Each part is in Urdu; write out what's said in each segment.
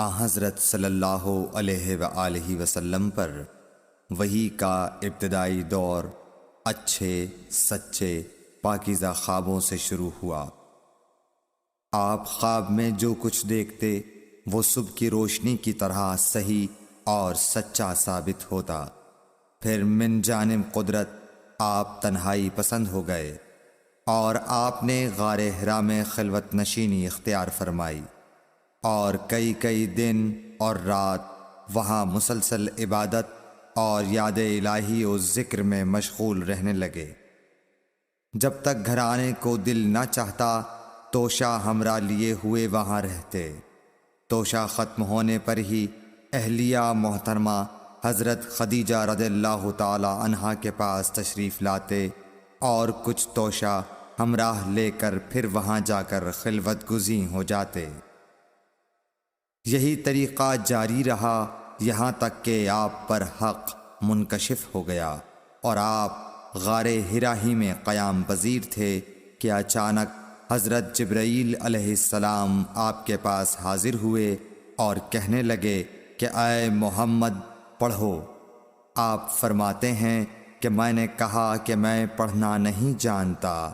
حضرت صلی اللہ علیہ وآلہ وسلم پر وحی کا ابتدائی دور اچھے سچے پاکیزہ خوابوں سے شروع ہوا۔ آپ خواب میں جو کچھ دیکھتے وہ صبح کی روشنی کی طرح صحیح اور سچا ثابت ہوتا۔ پھر من جانب قدرت آپ تنہائی پسند ہو گئے اور آپ نے غار حرا میں خلوت نشینی اختیار فرمائی اور کئی دن اور رات وہاں مسلسل عبادت اور یاد الہی و ذکر میں مشغول رہنے لگے۔ جب تک گھر آنے کو دل نہ چاہتا توشہ ہمراہ لیے ہوئے وہاں رہتے۔ توشہ ختم ہونے پر ہی اہلیہ محترمہ حضرت خدیجہ رضی اللہ تعالی عنہا کے پاس تشریف لاتے اور کچھ توشہ ہمراہ لے کر پھر وہاں جا کر خلوت گزین ہو جاتے۔ یہی طریقہ جاری رہا یہاں تک کہ آپ پر حق منکشف ہو گیا اور آپ غار حرا ہی میں قیام پذیر تھے کہ اچانک حضرت جبرائیل علیہ السلام آپ کے پاس حاضر ہوئے اور کہنے لگے کہ اے محمد پڑھو۔ آپ فرماتے ہیں کہ میں نے کہا کہ میں پڑھنا نہیں جانتا۔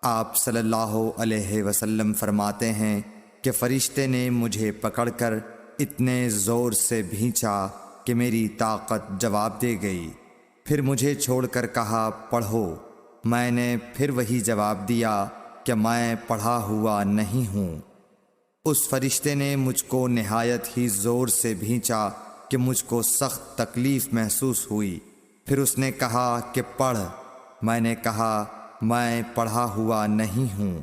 آپ صلی اللہ علیہ وسلم فرماتے ہیں کہ فرشتے نے مجھے پکڑ کر اتنے زور سے بھینچا کہ میری طاقت جواب دے گئی۔ پھر مجھے چھوڑ کر کہا پڑھو۔ میں نے پھر وہی جواب دیا کہ میں پڑھا ہوا نہیں ہوں۔ اس فرشتے نے مجھ کو نہایت ہی زور سے بھینچا کہ مجھ کو سخت تکلیف محسوس ہوئی۔ پھر اس نے کہا کہ پڑھ۔ میں نے کہا میں پڑھا ہوا نہیں ہوں۔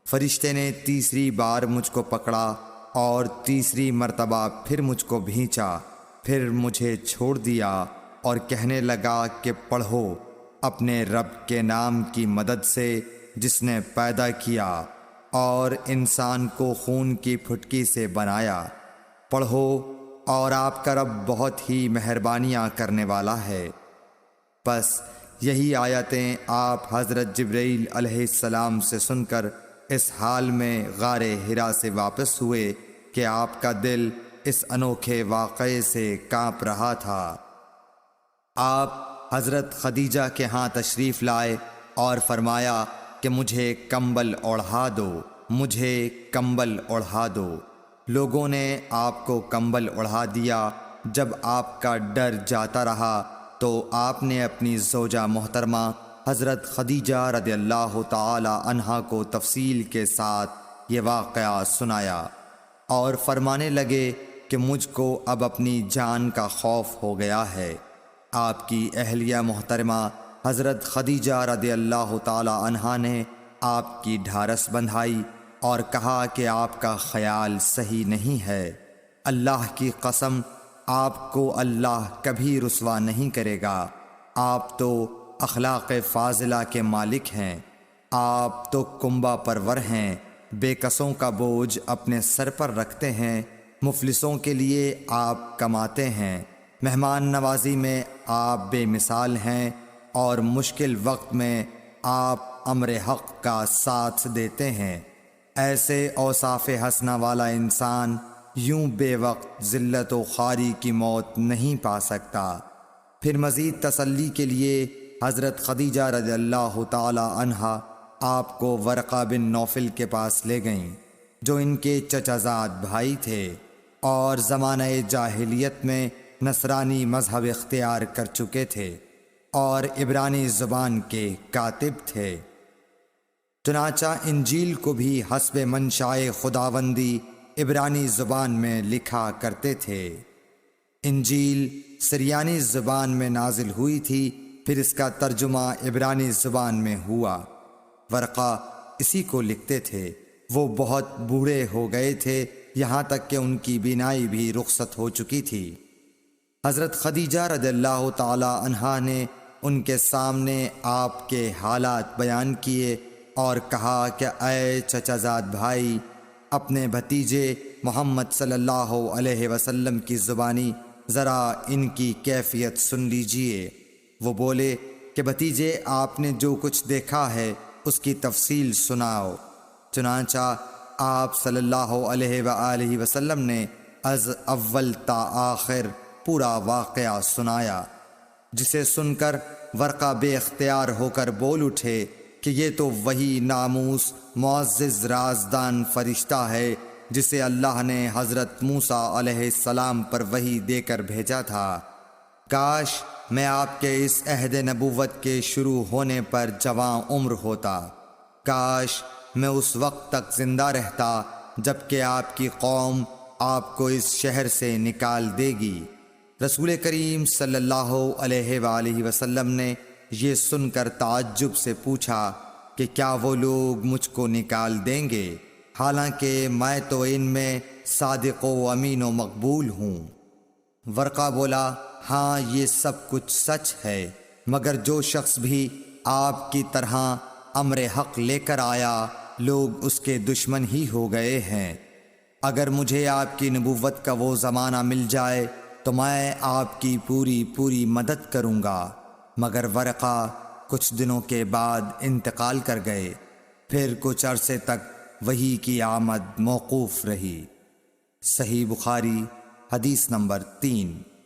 فرشتے نے تیسری بار مجھ کو پکڑا اور تیسری مرتبہ پھر مجھ کو بھینچا۔ پھر مجھے چھوڑ دیا اور کہنے لگا کہ پڑھو اپنے رب کے نام کی مدد سے جس نے پیدا کیا اور انسان کو خون کی پھٹکی سے بنایا۔ پڑھو اور آپ کا رب بہت ہی مہربانیاں کرنے والا ہے۔ پس یہی آیتیں آپ حضرت جبرائیل علیہ السلام سے سن کر اس حال میں غار حرا سے واپس ہوئے کہ آپ کا دل اس انوکھے واقعے سے کانپ رہا تھا۔ آپ حضرت خدیجہ کے ہاں تشریف لائے اور فرمایا کہ مجھے کمبل اوڑھا دو، مجھے کمبل اوڑھا دو۔ لوگوں نے آپ کو کمبل اوڑھا دیا۔ جب آپ کا ڈر جاتا رہا تو آپ نے اپنی زوجہ محترمہ حضرت خدیجہ رضی اللہ تعالی عنہا کو تفصیل کے ساتھ یہ واقعہ سنایا اور فرمانے لگے کہ مجھ کو اب اپنی جان کا خوف ہو گیا ہے۔ آپ کی اہلیہ محترمہ حضرت خدیجہ رضی اللہ تعالی عنہا نے آپ کی ڈھارس بندھائی اور کہا کہ آپ کا خیال صحیح نہیں ہے۔ اللہ کی قسم آپ کو اللہ کبھی رسوا نہیں کرے گا۔ آپ تو اخلاق فاضلہ کے مالک ہیں۔ آپ تو کنبہ پرور ہیں، بے کسوں کا بوجھ اپنے سر پر رکھتے ہیں، مفلسوں کے لیے آپ کماتے ہیں، مہمان نوازی میں آپ بے مثال ہیں اور مشکل وقت میں آپ امر حق کا ساتھ دیتے ہیں۔ ایسے اوصاف حسنہ والا انسان یوں بے وقت ذلت و خواری کی موت نہیں پا سکتا۔ پھر مزید تسلی کے لیے حضرت خدیجہ رضی اللہ تعالی عنہا آپ کو ورقہ بن نوفل کے پاس لے گئیں جو ان کے چچا زاد بھائی تھے اور زمانہ جاہلیت میں نصرانی مذہب اختیار کر چکے تھے اور عبرانی زبان کے کاتب تھے۔ چنانچہ انجیل کو بھی حسب منشائے خداوندی عبرانی زبان میں لکھا کرتے تھے۔ انجیل سریانی زبان میں نازل ہوئی تھی، پھر اس کا ترجمہ عبرانی زبان میں ہوا۔ ورقہ اسی کو لکھتے تھے۔ وہ بہت بوڑھے ہو گئے تھے، یہاں تک کہ ان کی بینائی بھی رخصت ہو چکی تھی۔ حضرت خدیجہ رضی اللہ تعالی عنہا نے ان کے سامنے آپ کے حالات بیان کیے اور کہا کہ اے چچا زاد بھائی، اپنے بھتیجے محمد صلی اللہ علیہ وسلم کی زبانی ذرا ان کی کیفیت سن لیجئے۔ وہ بولے کہ بھتیجے آپ نے جو کچھ دیکھا ہے اس کی تفصیل سناؤ۔ چنانچہ آپ صلی اللہ علیہ وآلہ وسلم نے از اول تا آخر پورا واقعہ سنایا، جسے سن کر ورقہ بے اختیار ہو کر بول اٹھے کہ یہ تو وہی ناموس معزز رازدان فرشتہ ہے جسے اللہ نے حضرت موسیٰ علیہ السلام پر وحی دے کر بھیجا تھا۔ کاش میں آپ کے اس عہد نبوت کے شروع ہونے پر جواں عمر ہوتا، کاش میں اس وقت تک زندہ رہتا جب کہ آپ کی قوم آپ کو اس شہر سے نکال دے گی۔ رسول کریم صلی اللہ علیہ وآلہ وسلم نے یہ سن کر تعجب سے پوچھا کہ کیا وہ لوگ مجھ کو نکال دیں گے، حالانکہ میں تو ان میں صادق و امین و مقبول ہوں۔ ورقہ بولا، ہاں یہ سب کچھ سچ ہے، مگر جو شخص بھی آپ کی طرح امر حق لے کر آیا لوگ اس کے دشمن ہی ہو گئے ہیں۔ اگر مجھے آپ کی نبوت کا وہ زمانہ مل جائے تو میں آپ کی پوری مدد کروں گا، مگر ورقہ کچھ دنوں کے بعد انتقال کر گئے، پھر کچھ عرصے تک وحی کی آمد موقوف رہی۔ صحیح بخاری حدیث نمبر 3۔